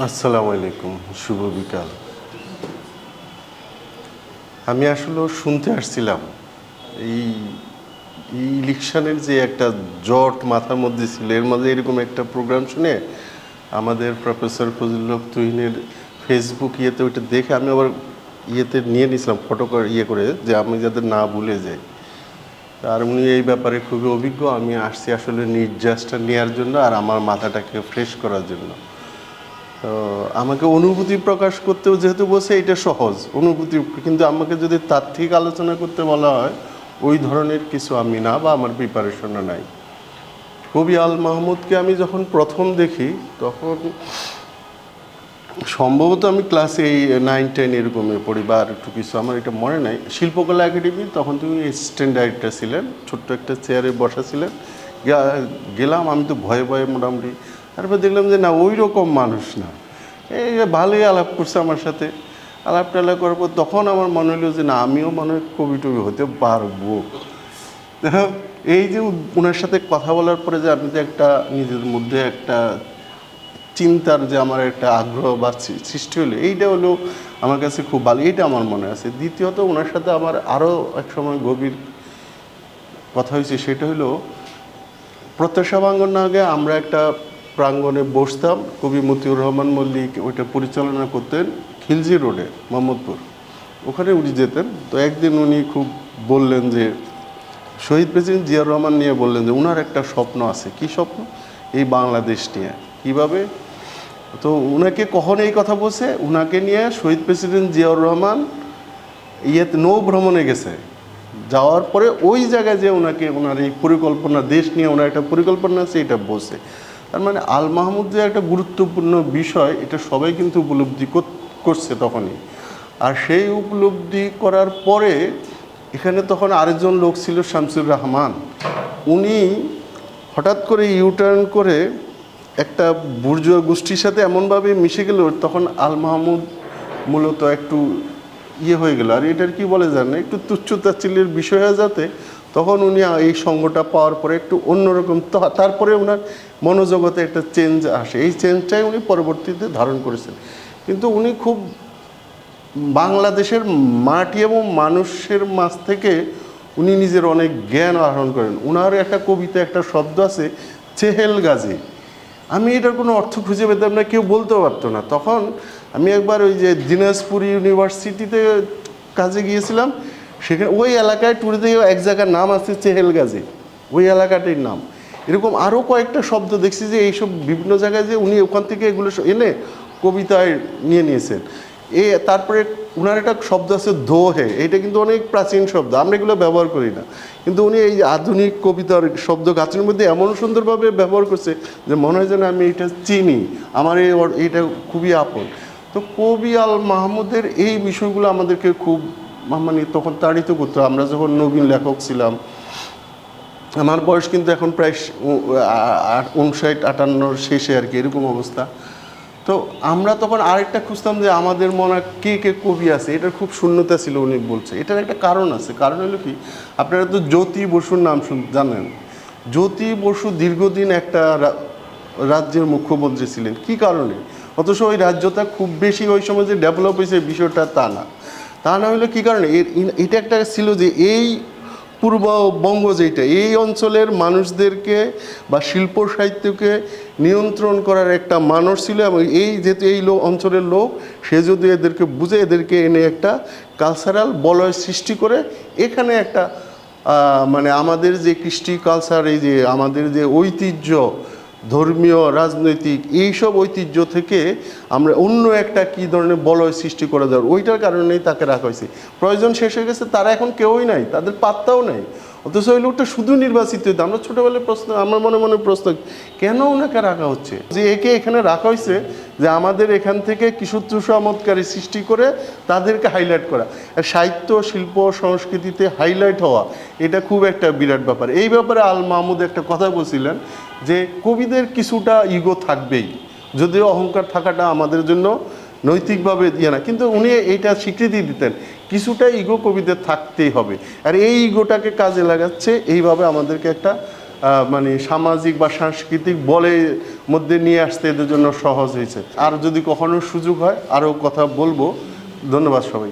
আসসালামু আলাইকুম, শুভ বিকাল। আমি আসলে শুনতে আসছিলাম এই এই ইলেকশনের যে একটা জট মাথার মধ্যে ছিল, এর মাঝে এরকম একটা প্রোগ্রাম শুনে আমাদের প্রফেসর ফজলুল হক তুহিনের ফেসবুক ইয়েতে ওইটা দেখে আমি আবার ইয়েতে নিয়ে নিয়েছিলাম ফটো করে করে, যে আমি যাতে না ভুলে যাই। আর উনি এই ব্যাপারে খুবই অভিজ্ঞ। আমি আসছি আসলে নির্যাসটা নেওয়ার জন্য আর আমার মাথাটাকে ফ্রেশ করার জন্য। তো আমাকে অনুভূতি প্রকাশ করতেও যেহেতু বলছে এটা সহজ অনুভূতি, কিন্তু আমাকে যদি তাত্ত্বিক আলোচনা করতে বলা হয় ওই ধরনের কিছু আমি না, বা আমার প্রিপারেশনও নাই। কবি আল মাহমুদকে আমি যখন প্রথম দেখি তখন সম্ভবত আমি ক্লাস এই 9-10 এরকমে পড়ি, বা আর একটু কিছু আমার এটা মনে নাই। শিল্পকলা একাডেমি, তখন তুমি অ্যাসিস্ট্যান্ট ডাইরেক্টর ছিলেন, ছোট্ট একটা চেয়ারে বসা ছিলেন। গেলাম, আমি তো ভয়ে ভয়ে মোটামুটি। তারপর দেখলাম যে না, ওই রকম মানুষ না। এই যে ভালোই আলাপ করছে আমার সাথে, আলাপ টালাপ করার পর তখন আমার মনে হলো যে না, আমিও মনে হয় কবি টবি হতে পারবো। এই যে ওনার সাথে কথা বলার পরে যে আমি যে একটা নিজের মধ্যে একটা চিন্তার যে আমার একটা আগ্রহ বা সৃষ্টি হলো, এইটা হলো আমার কাছে খুব ভালো, এইটা আমার মনে আছে। দ্বিতীয়ত ওনার সাথে আমার আরও এক সময় গভীর কথা হয়েছে, সেটা হলো প্রত্যাশা প্রাঙ্গণ আগে আমরা একটা প্রাঙ্গণে বসতাম, কবি মতিউর রহমান মল্লিক ওইটা পরিচালনা করতেন, খিলজি রোডে মোহাম্মদপুর, ওখানে উনি যেতেন। তো একদিন উনি খুব বললেন যে শহীদ প্রেসিডেন্ট জিয়াউর রহমান নিয়ে বললেন যে ওনার একটা স্বপ্ন আছে। কি স্বপ্ন? এই বাংলাদেশ নিয়ে। কিভাবে? তো উনাকে কখন এই কথা বলছে, উনাকে নিয়ে শহীদ প্রেসিডেন্ট জিয়াউর রহমান নৌ ভ্রমণে গেছে, যাওয়ার পরে ওই জায়গায় যে ওনাকে ওনার এই পরিকল্পনা, দেশ নিয়ে ওনার একটা পরিকল্পনা আছে, এটা বলছে। তার মানে আল মাহমুদ যে একটা গুরুত্বপূর্ণ বিষয়, এটা সবাই কিন্তু উপলব্ধি করছে তখনই। আর সেই উপলব্ধি করার পরে এখানে তখন আরেকজন লোক ছিল শামসুর রহমান। উনি হঠাৎ করে ইউটার্ন করে একটা বুর্জোয়া গোষ্ঠীর সাথে এমনভাবে মিশে গেল, তখন আল মাহমুদ মূলত একটু হয়ে গেল। আর এটার কি বলে জানেন, একটু তুচ্ছতাচ্ছিল্যের বিষয় হয়ে যাতে তখন উনি এই সঙ্গটা পাওয়ার পরে একটু অন্যরকম, তারপরে ওনার মনোজগতে একটা চেঞ্জ আসে। এই চেঞ্জটাই উনি পরবর্তীতে ধারণ করেছেন। কিন্তু উনি খুব বাংলাদেশের মাটি এবং মানুষের মাঝ থেকে উনি নিজের অনেক জ্ঞান আহরণ করেন। ওনার একটা কবিতা, একটা শব্দ আছে চেহেল গাজী। আমি এটার কোনো অর্থ খুঁজে পেতাম না, কেউ বলতেও পারতো না। তখন আমি একবার ওই যে দিনাজপুর ইউনিভার্সিটিতে কাজে গিয়েছিলাম, সেখানে ওই এলাকায় ট্যুরিতে এক জায়গার নাম আছে চেহেল গাজী, ওই এলাকাটির নাম। এরকম আরও কয়েকটা শব্দ দেখছি যে এইসব বিভিন্ন জায়গায় যে উনি ওখান থেকে এগুলো এনে কবিতায় নিয়ে নিয়েছেন। তারপরে ওনার একটা শব্দ আছে দোহে, এটা কিন্তু অনেক প্রাচীন শব্দ, আমরা এগুলো ব্যবহার করি না, কিন্তু উনি এই আধুনিক কবিতার শব্দ গাছের মধ্যে এমন সুন্দরভাবে ব্যবহার করছে যে মনে হয় যেন আমি এটা চিনি, আমার এইটা খুবই আপন। তো কবি আল মাহমুদের এই বিষয়গুলো আমাদেরকে খুব মানে তখন তাড়িত করতো। আমরা যখন নবীন লেখক ছিলাম, আমার বয়স কিন্তু এখন প্রায় 59-58 শেষে আর কি, এরকম অবস্থা। তো আমরা তখন আরেকটা খুঁজতাম যে আমাদের মনে কে কে কবি আছে, এটার খুব শূন্যতা ছিল। উনি বলছে এটার একটা কারণ আছে। কারণ হলো কি, আপনারা তো জ্যোতি বসুর নাম জানেন। জ্যোতি বসু দীর্ঘদিন একটা রাজ্যের মুখ্যমন্ত্রী ছিলেন। কি কারণে? অথচ ওই রাজ্যটা খুব বেশি ওই সময় যে ডেভেলপ হয়েছে বিষয়টা তা না। তা না হলে কী কারণে? এটা একটা ছিল যে এই পূর্ববঙ্গ যেটা, এই অঞ্চলের মানুষদেরকে বা শিল্প সাহিত্যকে নিয়ন্ত্রণ করার একটা মানুষ ছিল। এবং এই যেহেতু এই অঞ্চলের লোক, সে যদি এদেরকে বুঝে, এদেরকে এনে একটা কালচারাল বলয় সৃষ্টি করে এখানে একটা মানে আমাদের যে কৃষ্টি কালচার, এই যে আমাদের যে ঐতিহ্য, ধর্মীয়, রাজনৈতিক, এইসব ঐতিহ্য থেকে আমরা অন্য একটা কী ধরনের বলয় সৃষ্টি করা যায়, ওইটার কারণেই তাকে রাখা হয়েছে। প্রয়োজন শেষ হয়ে গেছে, তারা এখন কেউই নাই, তাদের পাত্তাও নেই। অথচ ওই লোকটা শুধু নির্বাচিত হইতো। আমরা ছোটোবেলায় প্রশ্ন, আমার মনে মনে প্রশ্ন, কেন ওনাকে রাখা হচ্ছে? যে একে এখানে রাখা হয়েছে যে আমাদের এখান থেকে কিছু চমৎকারী সৃষ্টি করে তাদেরকে হাইলাইট করা। আর সাহিত্য, শিল্প, সংস্কৃতিতে হাইলাইট হওয়া এটা খুব একটা বিরাট ব্যাপার। এই ব্যাপারে আল মাহমুদ একটা কথা বলছিলেন যে কবিদের কিছুটা ইগো থাকবেই, যদিও অহংকার থাকাটা আমাদের জন্য নৈতিকভাবে না, কিন্তু উনি এইটা স্বীকৃতি দিতেন কিছুটা ইগো কবিদের থাকতেই হবে। আর এই ইগোটাকে কাজে লাগাচ্ছে এইভাবে আমাদেরকে একটা মানে সামাজিক বা সাংস্কৃতিক বলে মধ্যে নিয়ে আসতে এদের জন্য সহজ হয়েছে। আর যদি কখনো সুযোগ হয় আরও কথা বলবো। ধন্যবাদ সবাই।